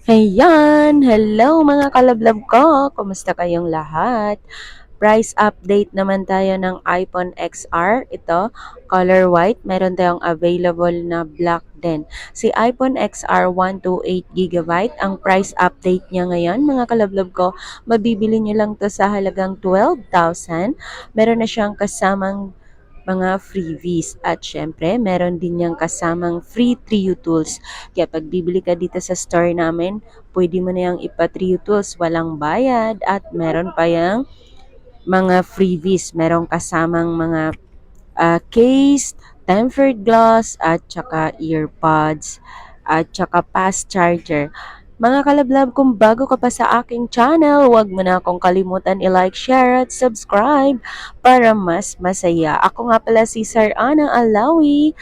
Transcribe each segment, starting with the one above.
Ayan! Hello mga kalablab ko! Kumusta kayong lahat? Price update naman tayo ng iPhone XR. Ito, color white. Meron tayong available na black din. Si iPhone XR 128GB, ang price update niya ngayon, mga kalablab ko, mabibili nyo lang to sa halagang 12,000. Meron na siyang kasamang mga freebies. At syempre, meron din niyang kasamang free Trio tools. Kaya pag bibili ka dito sa store namin, pwede mo na yung ipa-Trio tools, walang bayad. At meron pa yung mga freebies. Merong kasamang mga case, tempered glass, at saka earpods, at saka fast charger. Mga kalablab, kung bago ka pa sa aking channel, huwag mo na akong kalimutan i-like, share, at subscribe para mas masaya. Ako nga pala si Sir Ana Alawi.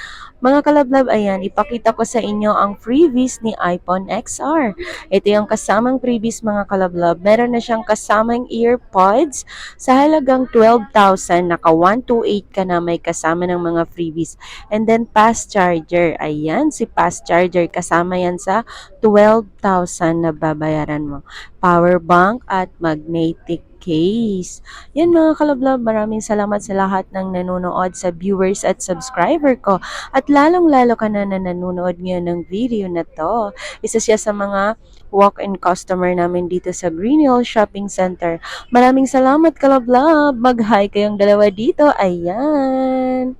Mga kalablab, ayan, ipakita ko sa inyo ang freebies ni iPhone XR. Ito yung kasamang freebies mga kalablab. Meron na siyang kasamang earpods sa halagang 12,000. Naka 128 ka na, may kasama ng mga freebies. And then fast charger. Ayan, si fast charger kasama yan sa 12,000 na babayaran mo. Power bank at magnetic case. Yan mga kalablab, maraming salamat sa lahat ng nanonood, sa viewers at subscriber ko. At lalong-lalo ka na nanonood ngayon ng video na to. Isa siya sa mga walk-in customer namin dito sa Green Hill Shopping Center. Maraming salamat kalablab. Mag-hi kayong dalawa dito. Ayan.